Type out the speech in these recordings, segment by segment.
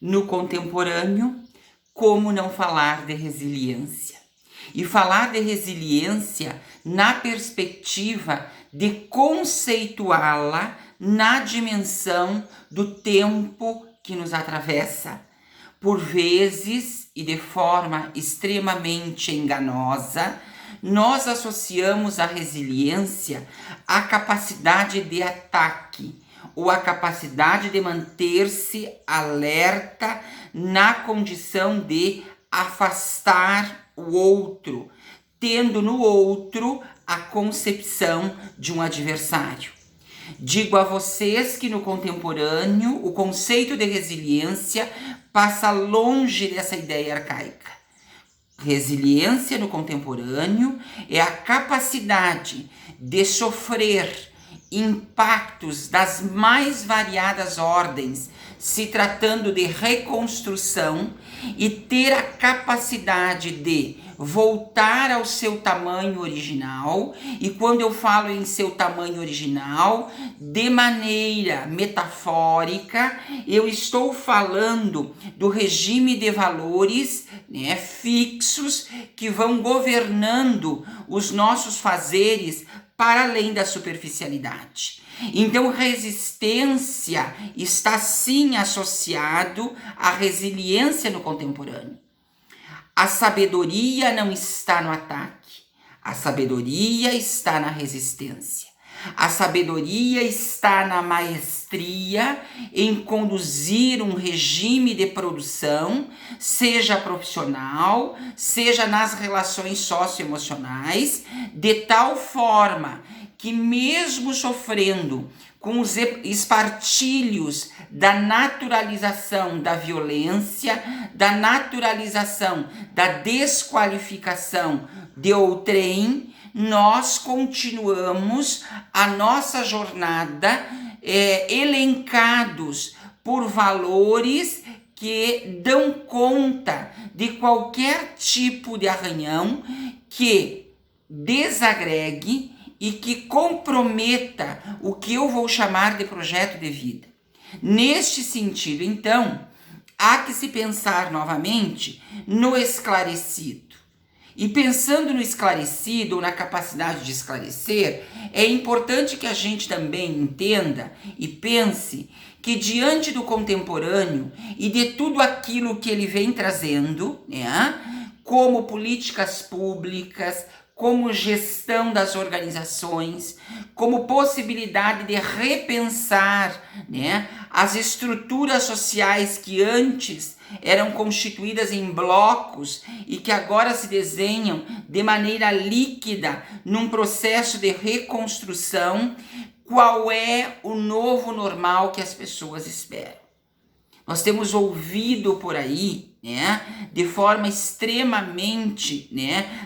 No contemporâneo, como não falar de resiliência? E falar de resiliência na perspectiva de conceituá-la na dimensão do tempo que nos atravessa. Por vezes, e de forma extremamente enganosa, nós associamos a resiliência à capacidade de ataque, ou a capacidade de manter-se alerta na condição de afastar o outro, tendo no outro a concepção de um adversário. Digo a vocês que no contemporâneo o conceito de resiliência passa longe dessa ideia arcaica. Resiliência no contemporâneo é a capacidade de sofrer impactos das mais variadas ordens, se tratando de reconstrução, e ter a capacidade de voltar ao seu tamanho original. E quando eu falo em seu tamanho original, de maneira metafórica, eu estou falando do regime de valores, fixos, que vão governando os nossos fazeres para além da superficialidade. Então, resistência está sim associado à resiliência no contemporâneo. A sabedoria não está no ataque, a sabedoria está na resistência. A sabedoria está na maestria em conduzir um regime de produção, seja profissional, seja nas relações socioemocionais, de tal forma que mesmo sofrendo com os espartilhos da naturalização da violência, da naturalização da desqualificação de outrem, nós continuamos a nossa jornada elencados por valores que dão conta de qualquer tipo de arranhão que desagregue e que comprometa o que eu vou chamar de projeto de vida. Neste sentido, então, há que se pensar novamente no esclarecido. E pensando no esclarecido, ou na capacidade de esclarecer, é importante que a gente também entenda e pense que diante do contemporâneo e de tudo aquilo que ele vem trazendo, como políticas públicas, como gestão das organizações, como possibilidade de repensar as estruturas sociais que antes eram constituídas em blocos e que agora se desenham de maneira líquida num processo de reconstrução. Qual é o novo normal que as pessoas esperam? Nós temos ouvido por aí, de forma extremamente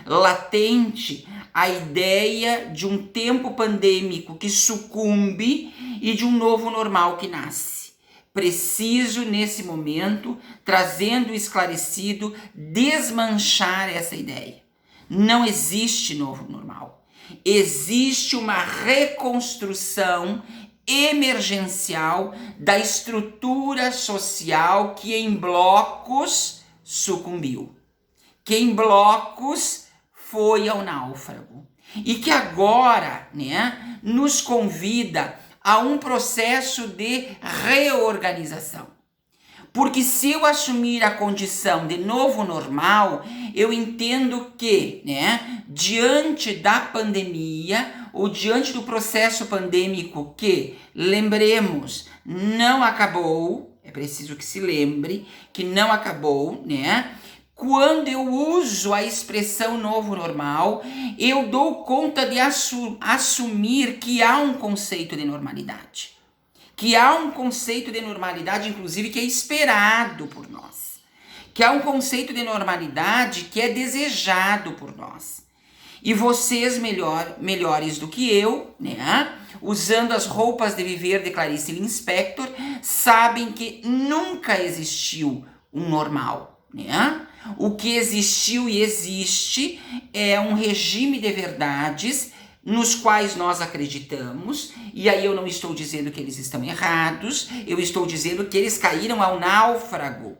latente, a ideia de um tempo pandêmico que sucumbe e de um novo normal que nasce. Preciso, nesse momento, trazendo o esclarecido, desmanchar essa ideia. Não existe novo normal. Existe uma reconstrução emergencial da estrutura social que em blocos sucumbiu, que em blocos foi ao náufrago e que agora nos convida a um processo de reorganização. Porque se eu assumir a condição de novo normal, eu entendo que, diante da pandemia, ou diante do processo pandêmico que, lembremos, não acabou, é preciso que se lembre que não acabou, quando eu uso a expressão novo normal, eu dou conta de assumir que há um conceito de normalidade. Que há um conceito de normalidade, inclusive, que é esperado por nós. Que há um conceito de normalidade que é desejado por nós. E vocês melhores do que eu, usando as roupas de viver de Clarice Lispector, sabem que nunca existiu um normal, O que existiu e existe é um regime de verdades, nos quais nós acreditamos, e aí eu não estou dizendo que eles estão errados, eu estou dizendo que eles caíram ao náufrago,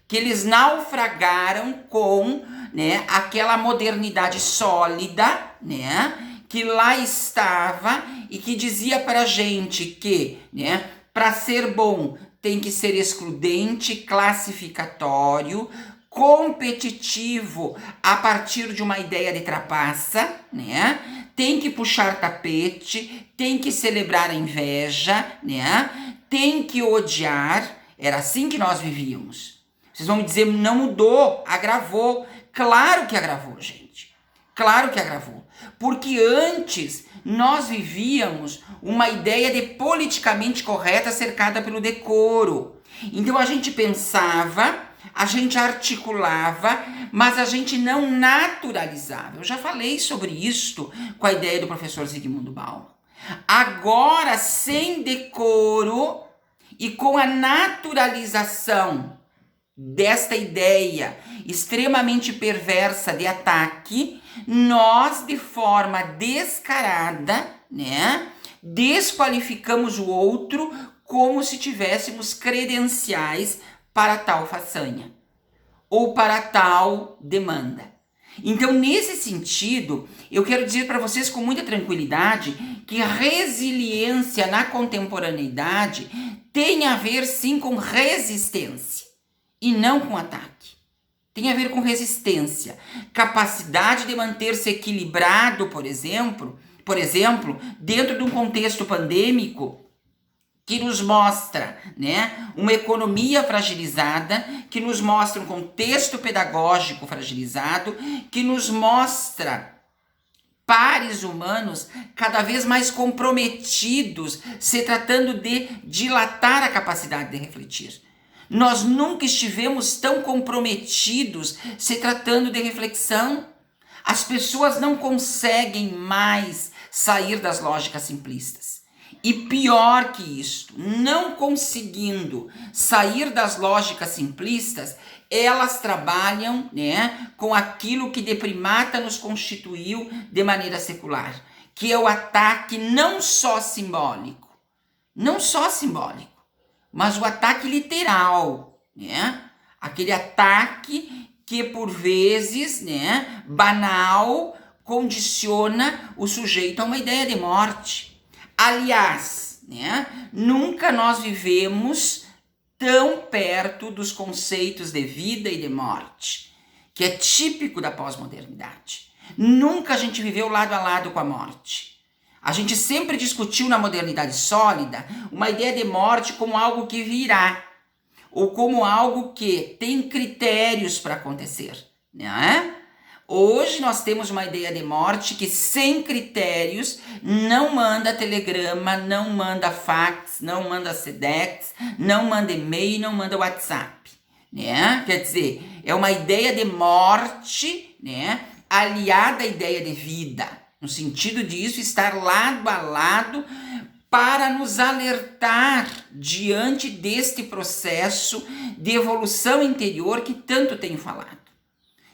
que eles naufragaram com, né, aquela modernidade sólida, né, que lá estava e que dizia para a gente que, né, para ser bom tem que ser excludente, classificatório, competitivo a partir de uma ideia de trapaça, né? Tem que puxar tapete, tem que celebrar a inveja, né? Tem que odiar. Era assim que nós vivíamos. Vocês vão me dizer, não mudou, agravou. Claro que agravou, gente. Claro que agravou. Porque antes nós vivíamos uma ideia de politicamente correta cercada pelo decoro. Então a gente pensava, a gente articulava, mas a gente não naturalizava. Eu já falei sobre isto com a ideia do professor Zygmundo Bauman. Agora, sem decoro e com a naturalização desta ideia extremamente perversa de ataque, nós, de forma descarada, né, desqualificamos o outro como se tivéssemos credenciais para tal façanha ou para tal demanda. Então, nesse sentido, eu quero dizer para vocês com muita tranquilidade que a resiliência na contemporaneidade tem a ver sim com resistência e não com ataque. Tem a ver com resistência, capacidade de manter-se equilibrado, por exemplo, dentro de um contexto pandêmico que nos mostra, né, uma economia fragilizada, que nos mostra um contexto pedagógico fragilizado, que nos mostra pares humanos cada vez mais comprometidos, se tratando de dilatar a capacidade de refletir. Nós nunca estivemos tão comprometidos se tratando de reflexão. As pessoas não conseguem mais sair das lógicas simplistas. E pior que isto, não conseguindo sair das lógicas simplistas, elas trabalham, né, com aquilo que de primata nos constituiu de maneira secular, que é o ataque não só simbólico, mas o ataque literal, né? Aquele ataque que por vezes, né, banal, condiciona o sujeito a uma ideia de morte. Aliás, né, nunca nós vivemos tão perto dos conceitos de vida e de morte, que é típico da pós-modernidade. Nunca a gente viveu lado a lado com a morte. A gente sempre discutiu na modernidade sólida uma ideia de morte como algo que virá, ou como algo que tem critérios para acontecer, né? Hoje nós temos uma ideia de morte que sem critérios não manda telegrama, não manda fax, não manda sedex, não manda e-mail, não manda WhatsApp, né? Quer dizer, é uma ideia de morte, né, aliada à ideia de vida, no sentido disso estar lado a lado para nos alertar diante deste processo de evolução interior que tanto tenho falado.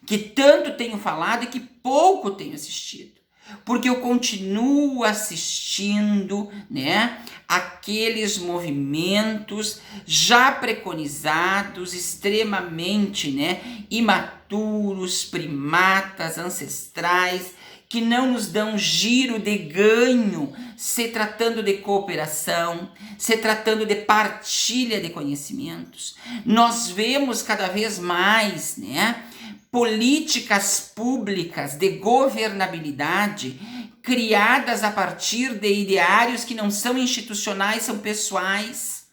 E que pouco tenho assistido. Porque eu continuo assistindo, né, aqueles movimentos já preconizados, extremamente, né, imaturos, primatas, ancestrais, que não nos dão giro de ganho, se tratando de cooperação, se tratando de partilha de conhecimentos. Nós vemos cada vez mais, né, políticas públicas de governabilidade criadas a partir de ideários que não são institucionais, são pessoais,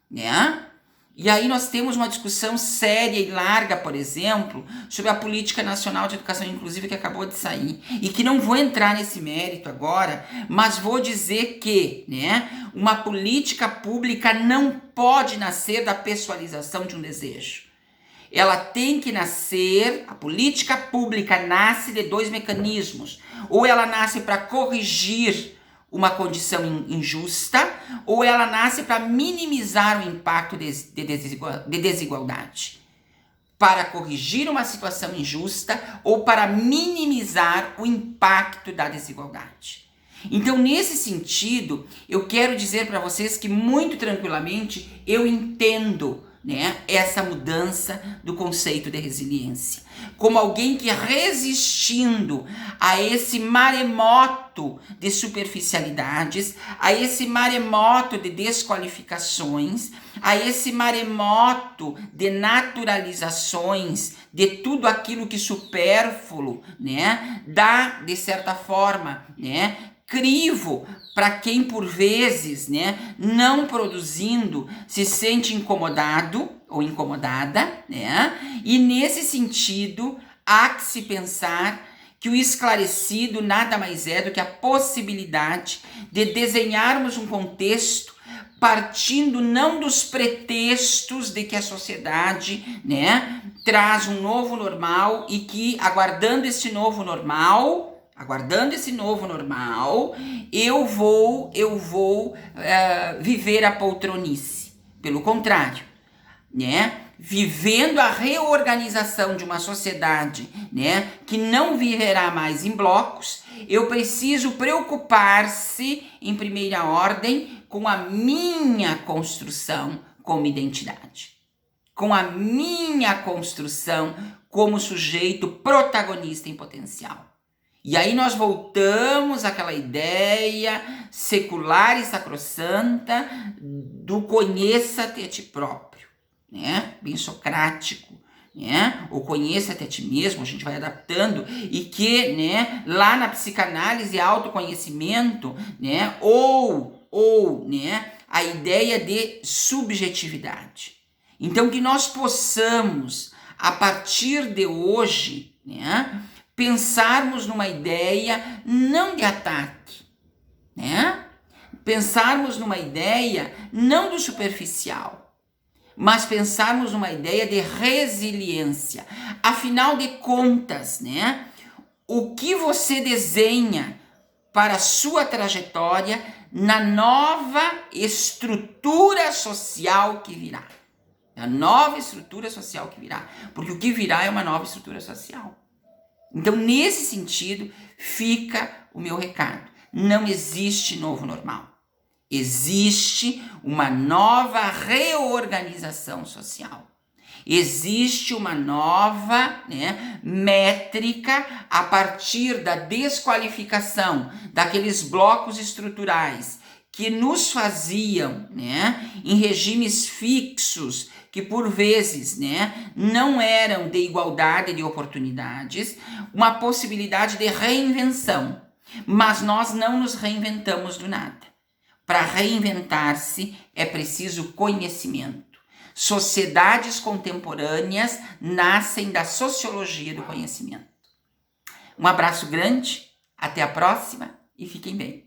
né? E aí nós temos uma discussão séria e larga, por exemplo, sobre a Política Nacional de Educação Inclusiva que acabou de sair. E que não vou entrar nesse mérito agora, mas vou dizer que, né, uma política pública não pode nascer da pessoalização de um desejo. Ela tem que nascer, a política pública nasce de dois mecanismos. Ou ela nasce para corrigir uma condição injusta, ou ela nasce para minimizar o impacto de desigualdade. Para corrigir uma situação injusta ou para minimizar o impacto da desigualdade. Então, nesse sentido, eu quero dizer para vocês que muito tranquilamente eu entendo, né, essa mudança do conceito de resiliência. Como alguém que resistindo a esse maremoto de superficialidades, a esse maremoto de desqualificações, a esse maremoto de naturalizações, de tudo aquilo que supérfluo, né, dá, de certa forma, né, crivo para quem por vezes, né, não produzindo, se sente incomodado ou incomodada, né? E nesse sentido, há que se pensar que o esclarecido nada mais é do que a possibilidade de desenharmos um contexto partindo não dos pretextos de que a sociedade, né, traz um novo normal e que aguardando esse novo normal, eu vou viver a poltronice. Pelo contrário, né? Vivendo a reorganização de uma sociedade, né, que não viverá mais em blocos, eu preciso preocupar-se, em primeira ordem, com a minha construção como identidade, com a minha construção como sujeito protagonista em potencial. E aí nós voltamos àquela ideia secular e sacrossanta do conheça-te a ti próprio, né? Bem socrático, né? O conheça-te a ti mesmo, a gente vai adaptando, e que, né, lá na psicanálise autoconhecimento, né, ou né, a ideia de subjetividade. Então que nós possamos, a partir de hoje, né, pensarmos numa ideia não de ataque, né? Pensarmos numa ideia não do superficial, mas pensarmos numa ideia de resiliência. Afinal de contas, né? O que você desenha para a sua trajetória na nova estrutura social que virá? A nova estrutura social que virá. Porque o que virá é uma nova estrutura social. Então, nesse sentido, fica o meu recado. Não existe novo normal. Existe uma nova reorganização social. Existe uma nova, né, métrica a partir da desqualificação daqueles blocos estruturais que nos faziam, né, em regimes fixos, que por vezes, né, não eram de igualdade de oportunidades, uma possibilidade de reinvenção. Mas nós não nos reinventamos do nada. Para reinventar-se é preciso conhecimento. Sociedades contemporâneas nascem da sociologia do conhecimento. Um abraço grande, até a próxima e fiquem bem.